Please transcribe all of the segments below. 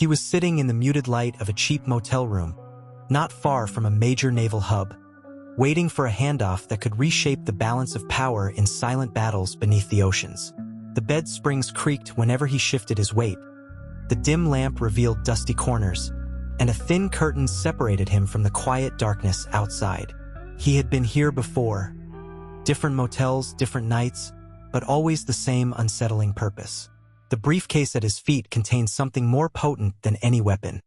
He was sitting in the muted light of a cheap motel room, not far from a major naval hub, waiting for a handoff that could reshape the balance of power in silent battles beneath the oceans. The bed springs creaked whenever he shifted his weight. The dim lamp revealed dusty corners, and a thin curtain separated him from the quiet darkness outside. He had been here before. Different motels, different nights, but always the same unsettling purpose. The briefcase at his feet contained something more potent than any weapon.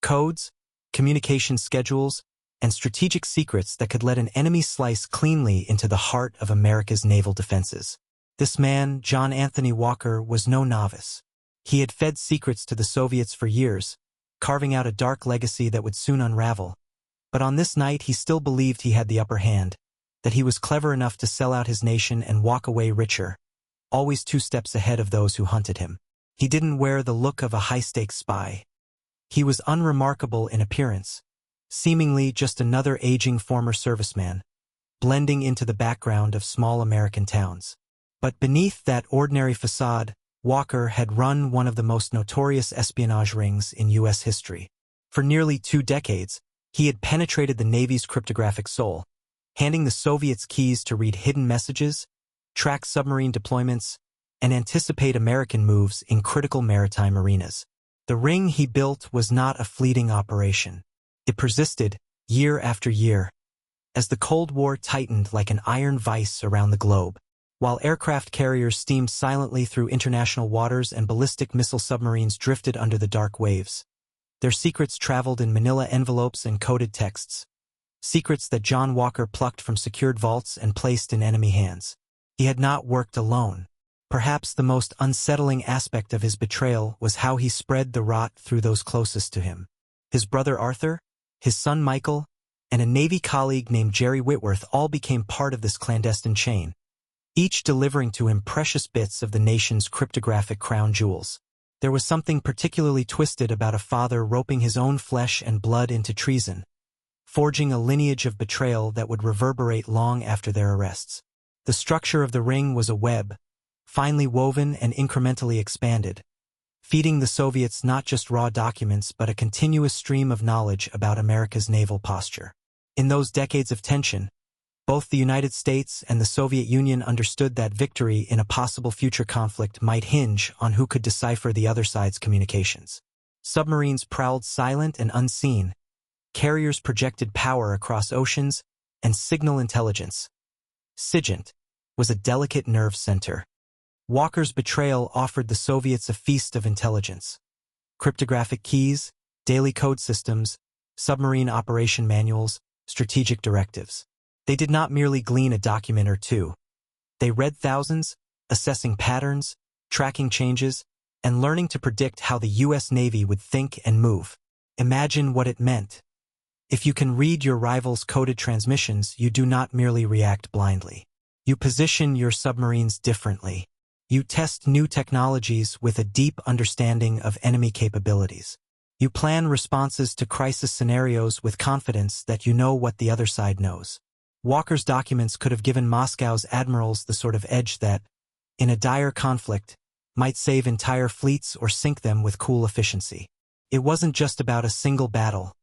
Codes, communication schedules, and strategic secrets that could let an enemy slice cleanly into the heart of America's naval defenses. This man, John Anthony Walker, was no novice. He had fed secrets to the Soviets for years, carving out a dark legacy that would soon unravel. But on this night he still believed he had the upper hand, that he was clever enough to sell out his nation and walk away richer, always 2 steps ahead of those who hunted him. He didn't wear the look of a high-stakes spy. He was unremarkable in appearance, seemingly just another aging former serviceman, blending into the background of small American towns. But beneath that ordinary facade, Walker had run one of the most notorious espionage rings in U.S. history. For nearly 2 decades, he had penetrated the Navy's cryptographic soul, handing the Soviets keys to read hidden messages, track submarine deployments, and anticipate American moves in critical maritime arenas. The ring he built was not a fleeting operation. It persisted, year after year, as the Cold War tightened like an iron vice around the globe. While aircraft carriers steamed silently through international waters and ballistic missile submarines drifted under the dark waves, their secrets traveled in manila envelopes and coded texts, secrets that John Walker plucked from secured vaults and placed in enemy hands. He had not worked alone. Perhaps the most unsettling aspect of his betrayal was how he spread the rot through those closest to him. His brother Arthur, his son Michael, and a Navy colleague named Jerry Whitworth all became part of this clandestine chain, each delivering to him precious bits of the nation's cryptographic crown jewels. There was something particularly twisted about a father roping his own flesh and blood into treason, forging a lineage of betrayal that would reverberate long after their arrests. The structure of the ring was a web, finely woven and incrementally expanded, feeding the Soviets not just raw documents but a continuous stream of knowledge about America's naval posture. In those decades of tension, both the United States and the Soviet Union understood that victory in a possible future conflict might hinge on who could decipher the other side's communications. Submarines prowled silent and unseen, carriers projected power across oceans, and signal intelligence, SIGINT, was a delicate nerve center. Walker's betrayal offered the Soviets a feast of intelligence. Cryptographic keys, daily code systems, submarine operation manuals, strategic directives. They did not merely glean a document or two. They read thousands, assessing patterns, tracking changes, and learning to predict how the U.S. Navy would think and move. Imagine what it meant. If you can read your rival's coded transmissions, you do not merely react blindly. You position your submarines differently. You test new technologies with a deep understanding of enemy capabilities. You plan responses to crisis scenarios with confidence that you know what the other side knows. Walker's documents could have given Moscow's admirals the sort of edge that, in a dire conflict, might save entire fleets or sink them with cool efficiency. It wasn't just about a single battle.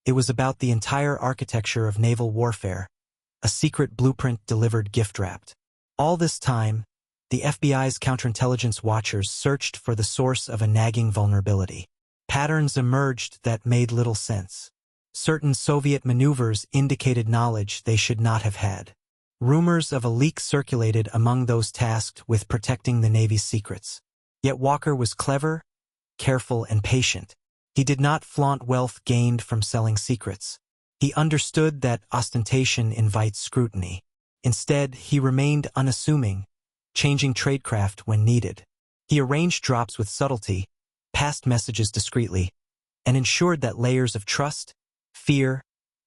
It was about the entire architecture of naval warfare, a secret blueprint delivered gift-wrapped. All this time, the FBI's counterintelligence watchers searched for the source of a nagging vulnerability. Patterns emerged that made little sense. Certain Soviet maneuvers indicated knowledge they should not have had. Rumors of a leak circulated among those tasked with protecting the Navy's secrets. Yet Walker was clever, careful, and patient. He did not flaunt wealth gained from selling secrets. He understood that ostentation invites scrutiny. Instead, he remained unassuming, changing tradecraft when needed. He arranged drops with subtlety, passed messages discreetly, and ensured that layers of trust, fear,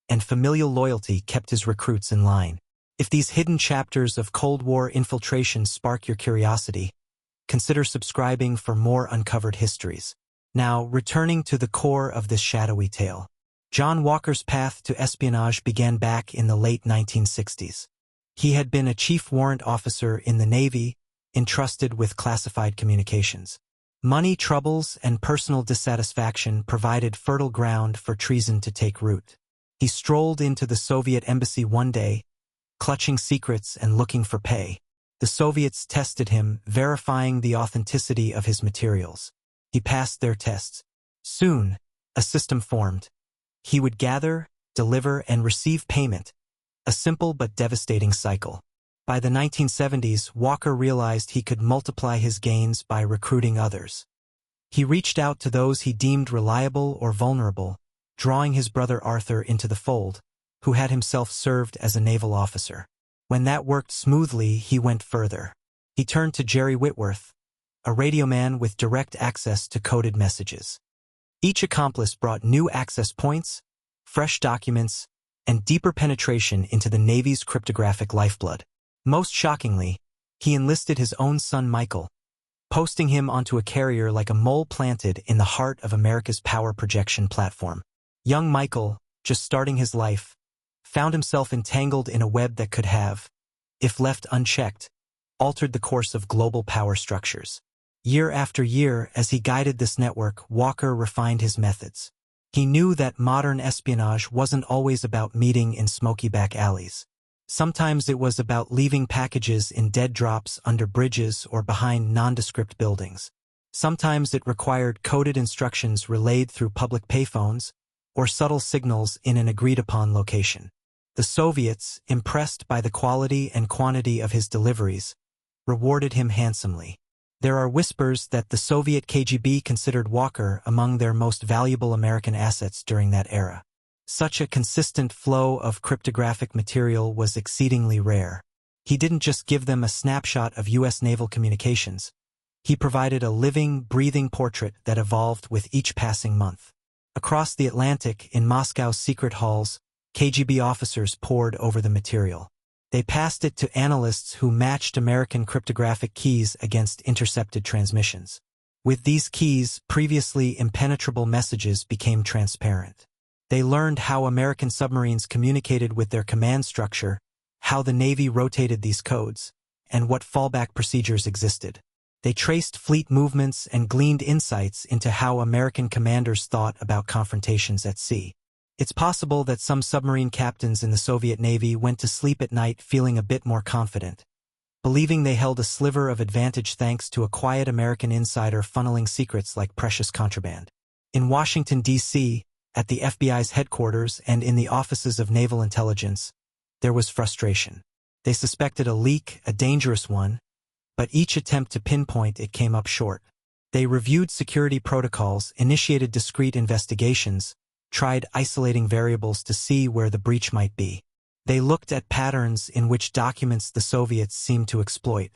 and familial loyalty kept his recruits in line. If these hidden chapters of Cold War infiltration spark your curiosity, consider subscribing for more uncovered histories. Now, returning to the core of this shadowy tale. John Walker's path to espionage began back in the late 1960s. He had been a chief warrant officer in the Navy, entrusted with classified communications. Money troubles and personal dissatisfaction provided fertile ground for treason to take root. He strolled into the Soviet embassy one day, clutching secrets and looking for pay. The Soviets tested him, verifying the authenticity of his materials. He passed their tests. Soon, a system formed. He would gather, deliver, and receive payment, a simple but devastating cycle. By the 1970s, Walker realized he could multiply his gains by recruiting others. He reached out to those he deemed reliable or vulnerable, drawing his brother Arthur into the fold, who had himself served as a naval officer. When that worked smoothly, he went further. He turned to Jerry Whitworth, a radio man with direct access to coded messages. Each accomplice brought new access points, fresh documents, and deeper penetration into the Navy's cryptographic lifeblood. Most shockingly, he enlisted his own son Michael, posting him onto a carrier like a mole planted in the heart of America's power projection platform. Young Michael, just starting his life, found himself entangled in a web that could have, if left unchecked, altered the course of global power structures. Year after year, as he guided this network, Walker refined his methods. He knew that modern espionage wasn't always about meeting in smoky back alleys. Sometimes it was about leaving packages in dead drops under bridges or behind nondescript buildings. Sometimes it required coded instructions relayed through public payphones or subtle signals in an agreed-upon location. The Soviets, impressed by the quality and quantity of his deliveries, rewarded him handsomely. There are whispers that the Soviet KGB considered Walker among their most valuable American assets during that era. Such a consistent flow of cryptographic material was exceedingly rare. He didn't just give them a snapshot of U.S. naval communications. He provided a living, breathing portrait that evolved with each passing month. Across the Atlantic, in Moscow's secret halls, KGB officers pored over the material. They passed it to analysts who matched American cryptographic keys against intercepted transmissions. With these keys, previously impenetrable messages became transparent. They learned how American submarines communicated with their command structure, how the Navy rotated these codes, and what fallback procedures existed. They traced fleet movements and gleaned insights into how American commanders thought about confrontations at sea. It's possible that some submarine captains in the Soviet Navy went to sleep at night feeling a bit more confident, believing they held a sliver of advantage thanks to a quiet American insider funneling secrets like precious contraband. In Washington, D.C., at the FBI's headquarters and in the offices of naval intelligence, there was frustration. They suspected a leak, a dangerous one, but each attempt to pinpoint it came up short. They reviewed security protocols, initiated discreet investigations, tried isolating variables to see where the breach might be. They looked at patterns in which documents the Soviets seemed to exploit.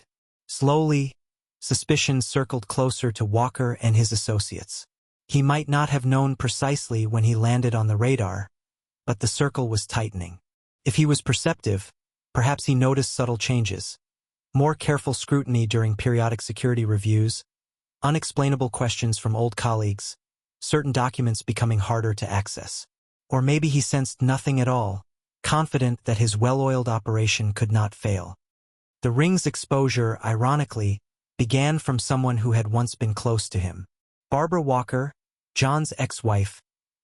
Slowly, suspicion circled closer to Walker and his associates. He might not have known precisely when he landed on the radar, but the circle was tightening. If he was perceptive, perhaps he noticed subtle changes. More careful scrutiny during periodic security reviews, unexplainable questions from old colleagues, certain documents becoming harder to access. Or maybe he sensed nothing at all, confident that his well-oiled operation could not fail. The ring's exposure, ironically, began from someone who had once been close to him. Barbara Walker, John's ex-wife,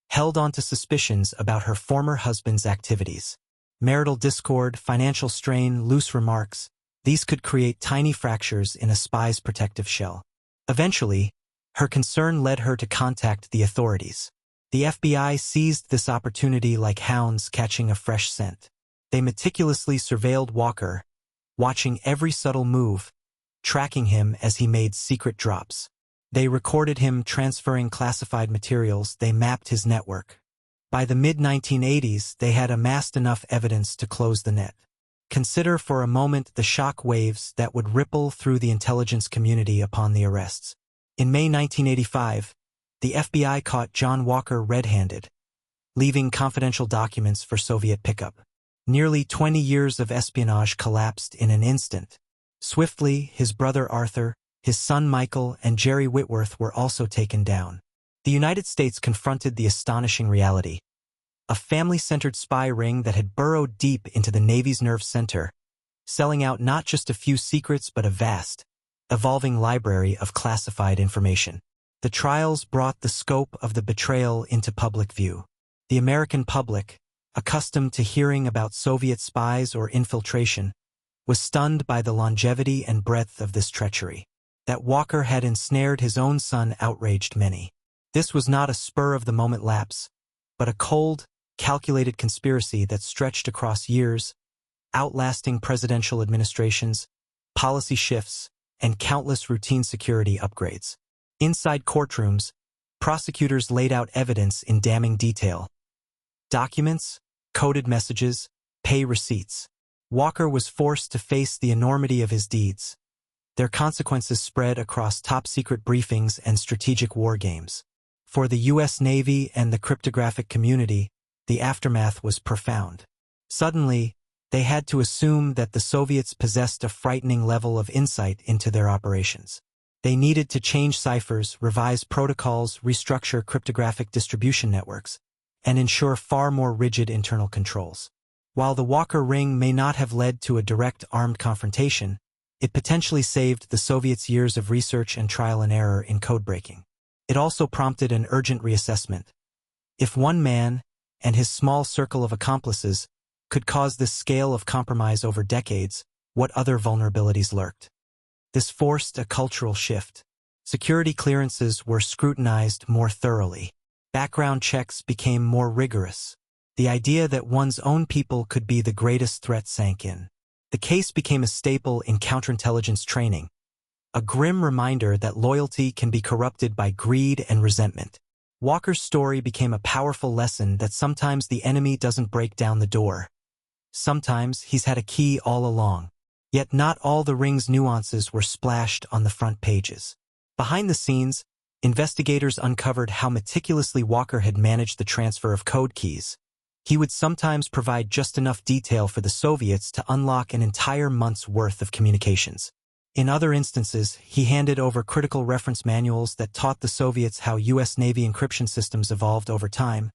held on to suspicions about her former husband's activities. Marital discord, financial strain, loose remarks, these could create tiny fractures in a spy's protective shell. Eventually, her concern led her to contact the authorities. The FBI seized this opportunity like hounds catching a fresh scent. They meticulously surveilled Walker, watching every subtle move, tracking him as he made secret drops. They recorded him transferring classified materials, they mapped his network. By the mid-1980s, they had amassed enough evidence to close the net. Consider for a moment the shock waves that would ripple through the intelligence community upon the arrests. In May 1985, the FBI caught John Walker red-handed, leaving confidential documents for Soviet pickup. Nearly 20 years of espionage collapsed in an instant. Swiftly, his brother Arthur, his son Michael, and Jerry Whitworth were also taken down. The United States confronted the astonishing reality. A family-centered spy ring that had burrowed deep into the Navy's nerve center, selling out not just a few secrets but a vast, evolving library of classified information. The trials brought the scope of the betrayal into public view. The American public, accustomed to hearing about Soviet spies or infiltration, was stunned by the longevity and breadth of this treachery. That Walker had ensnared his own son outraged many. This was not a spur-of-the-moment lapse, but a cold, calculated conspiracy that stretched across years, outlasting presidential administrations, policy shifts, and countless routine security upgrades. Inside courtrooms, prosecutors laid out evidence in damning detail. Documents, coded messages, pay receipts. Walker was forced to face the enormity of his deeds. Their consequences spread across top-secret briefings and strategic war games. For the U.S. Navy and the cryptographic community, the aftermath was profound. Suddenly, they had to assume that the Soviets possessed a frightening level of insight into their operations. They needed to change ciphers, revise protocols, restructure cryptographic distribution networks, and ensure far more rigid internal controls. While the Walker Ring may not have led to a direct armed confrontation, it potentially saved the Soviets years of research and trial and error in code-breaking. It also prompted an urgent reassessment. If one man, and his small circle of accomplices, could cause this scale of compromise over decades, what other vulnerabilities lurked? This forced a cultural shift. Security clearances were scrutinized more thoroughly. Background checks became more rigorous. The idea that one's own people could be the greatest threat sank in. The case became a staple in counterintelligence training, a grim reminder that loyalty can be corrupted by greed and resentment. Walker's story became a powerful lesson that sometimes the enemy doesn't break down the door. Sometimes he's had a key all along. Yet not all the ring's nuances were splashed on the front pages. Behind the scenes, investigators uncovered how meticulously Walker had managed the transfer of code keys. He would sometimes provide just enough detail for the Soviets to unlock an entire month's worth of communications. In other instances, he handed over critical reference manuals that taught the Soviets how U.S. Navy encryption systems evolved over time,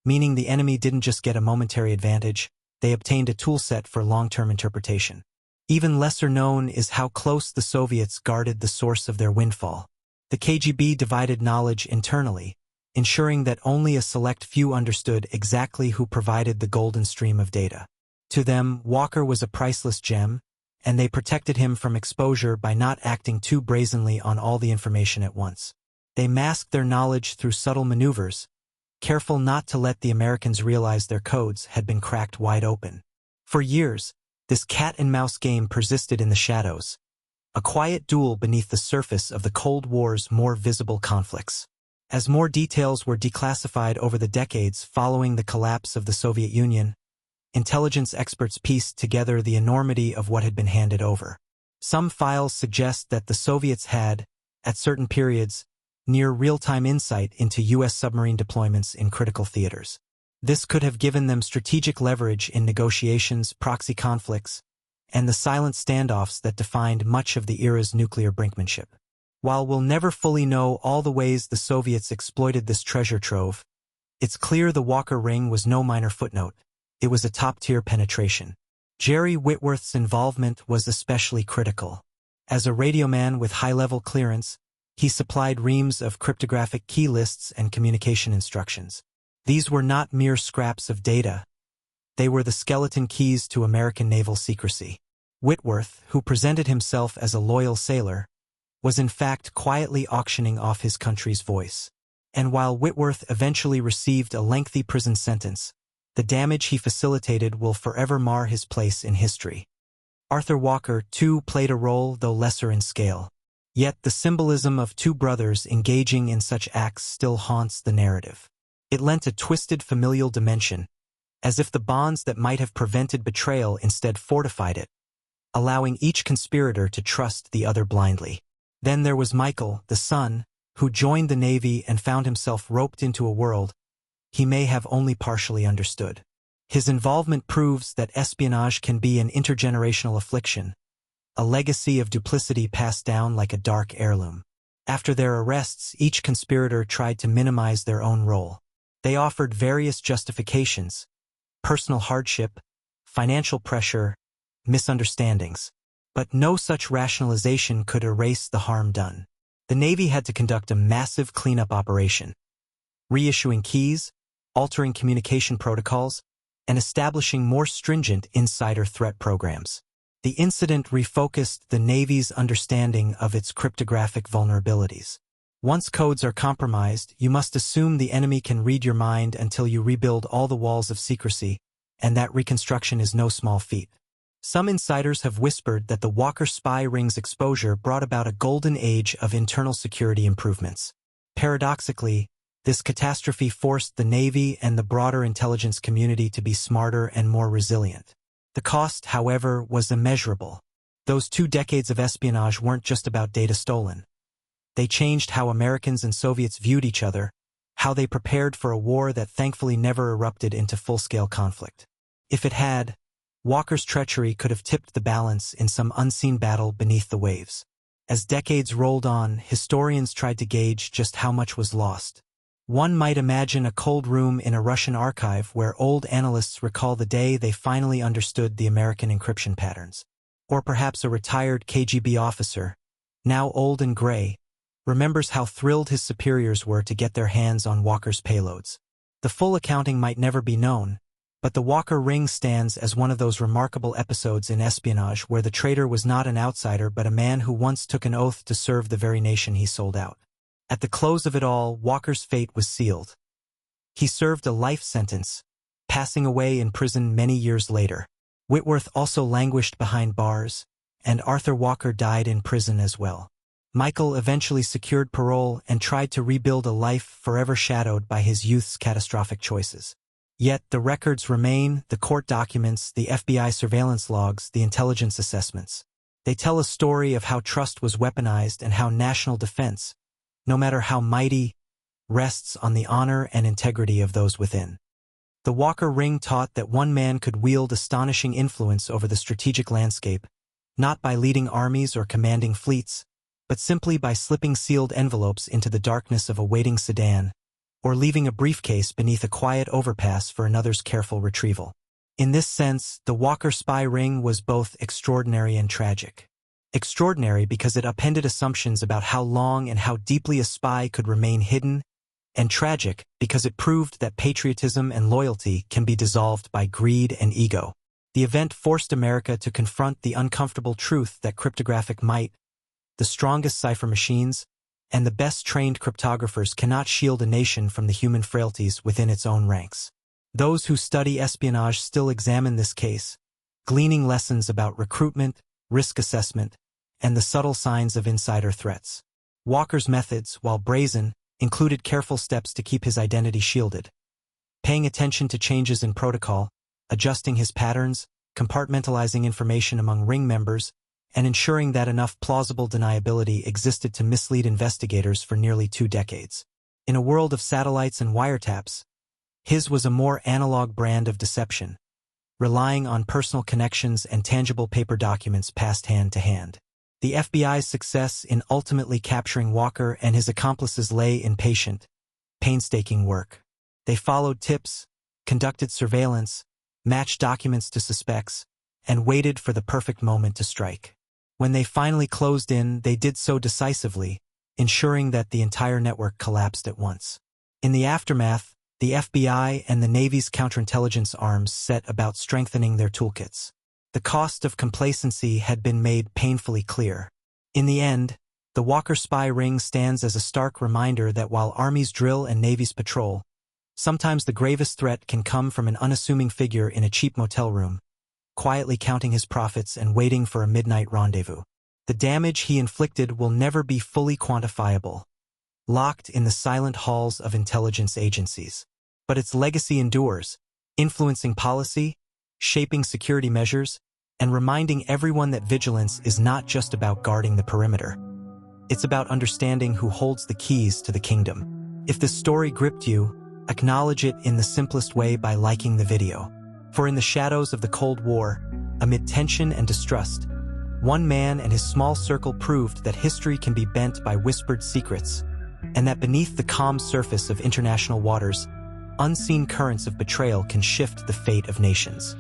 meaning the enemy didn't just get a momentary advantage, they obtained a toolset for long-term interpretation. Even lesser known is how close the Soviets guarded the source of their windfall. The KGB divided knowledge internally, ensuring that only a select few understood exactly who provided the golden stream of data. To them, Walker was a priceless gem, and they protected him from exposure by not acting too brazenly on all the information at once. They masked their knowledge through subtle maneuvers, careful not to let the Americans realize their codes had been cracked wide open. For years, this cat-and-mouse game persisted in the shadows, a quiet duel beneath the surface of the Cold War's more visible conflicts. As more details were declassified over the decades following the collapse of the Soviet Union, intelligence experts pieced together the enormity of what had been handed over. Some files suggest that the Soviets had, at certain periods, near real-time insight into U.S. submarine deployments in critical theaters. This could have given them strategic leverage in negotiations, proxy conflicts, and the silent standoffs that defined much of the era's nuclear brinkmanship. While we'll never fully know all the ways the Soviets exploited this treasure trove, it's clear the Walker Ring was no minor footnote. It was a top-tier penetration. Jerry Whitworth's involvement was especially critical. As a radioman with high-level clearance, he supplied reams of cryptographic key lists and communication instructions. These were not mere scraps of data. They were the skeleton keys to American naval secrecy. Whitworth, who presented himself as a loyal sailor, was in fact quietly auctioning off his country's voice. And while Whitworth eventually received a lengthy prison sentence, the damage he facilitated will forever mar his place in history. Arthur Walker, too, played a role, though lesser in scale. Yet the symbolism of two brothers engaging in such acts still haunts the narrative. It lent a twisted familial dimension, as if the bonds that might have prevented betrayal instead fortified it, allowing each conspirator to trust the other blindly. Then there was Michael, the son, who joined the Navy and found himself roped into a world he may have only partially understood. His involvement proves that espionage can be an intergenerational affliction, a legacy of duplicity passed down like a dark heirloom. After their arrests, each conspirator tried to minimize their own role. They offered various justifications: personal hardship, financial pressure, misunderstandings. But no such rationalization could erase the harm done. The Navy had to conduct a massive cleanup operation, reissuing keys, altering communication protocols, and establishing more stringent insider threat programs. The incident refocused the Navy's understanding of its cryptographic vulnerabilities. Once codes are compromised, you must assume the enemy can read your mind until you rebuild all the walls of secrecy, and that reconstruction is no small feat. Some insiders have whispered that the Walker spy ring's exposure brought about a golden age of internal security improvements. Paradoxically, this catastrophe forced the Navy and the broader intelligence community to be smarter and more resilient. The cost, however, was immeasurable. Those 2 decades of espionage weren't just about data stolen. They changed how Americans and Soviets viewed each other, how they prepared for a war that thankfully never erupted into full-scale conflict. If it had, Walker's treachery could have tipped the balance in some unseen battle beneath the waves. As decades rolled on, historians tried to gauge just how much was lost. One might imagine a cold room in a Russian archive where old analysts recall the day they finally understood the American encryption patterns. Or perhaps a retired KGB officer, now old and gray, remembers how thrilled his superiors were to get their hands on Walker's payloads. The full accounting might never be known, but the Walker ring stands as one of those remarkable episodes in espionage where the traitor was not an outsider but a man who once took an oath to serve the very nation he sold out. At the close of it all, Walker's fate was sealed. He served a life sentence, passing away in prison many years later. Whitworth also languished behind bars, and Arthur Walker died in prison as well. Michael eventually secured parole and tried to rebuild a life forever shadowed by his youth's catastrophic choices. Yet the records remain, the court documents, the FBI surveillance logs, the intelligence assessments. They tell a story of how trust was weaponized and how national defense, no matter how mighty, rests on the honor and integrity of those within. The Walker ring taught that one man could wield astonishing influence over the strategic landscape, not by leading armies or commanding fleets, but simply by slipping sealed envelopes into the darkness of a waiting sedan, or leaving a briefcase beneath a quiet overpass for another's careful retrieval. In this sense, the Walker spy ring was both extraordinary and tragic. Extraordinary because it upended assumptions about how long and how deeply a spy could remain hidden, and tragic because it proved that patriotism and loyalty can be dissolved by greed and ego. The event forced America to confront the uncomfortable truth that cryptographic might, the strongest cipher machines, and the best-trained cryptographers cannot shield a nation from the human frailties within its own ranks. Those who study espionage still examine this case, gleaning lessons about recruitment, risk assessment, and the subtle signs of insider threats. Walker's methods, while brazen, included careful steps to keep his identity shielded. Paying attention to changes in protocol, adjusting his patterns, compartmentalizing information among ring members, and ensuring that enough plausible deniability existed to mislead investigators for nearly 2 decades. In a world of satellites and wiretaps, his was a more analog brand of deception, relying on personal connections and tangible paper documents passed hand to hand. The FBI's success in ultimately capturing Walker and his accomplices lay in patient, painstaking work. They followed tips, conducted surveillance, matched documents to suspects, and waited for the perfect moment to strike. When they finally closed in, they did so decisively, ensuring that the entire network collapsed at once. In the aftermath, the FBI and the Navy's counterintelligence arms set about strengthening their toolkits. The cost of complacency had been made painfully clear. In the end, the Walker spy ring stands as a stark reminder that while armies drill and navies patrol, sometimes the gravest threat can come from an unassuming figure in a cheap motel room, quietly counting his profits and waiting for a midnight rendezvous. The damage he inflicted will never be fully quantifiable, locked in the silent halls of intelligence agencies. But its legacy endures, influencing policy, shaping security measures, and reminding everyone that vigilance is not just about guarding the perimeter. It's about understanding who holds the keys to the kingdom. If this story gripped you, acknowledge it in the simplest way by liking the video. For in the shadows of the Cold War, amid tension and distrust, one man and his small circle proved that history can be bent by whispered secrets, and that beneath the calm surface of international waters, unseen currents of betrayal can shift the fate of nations.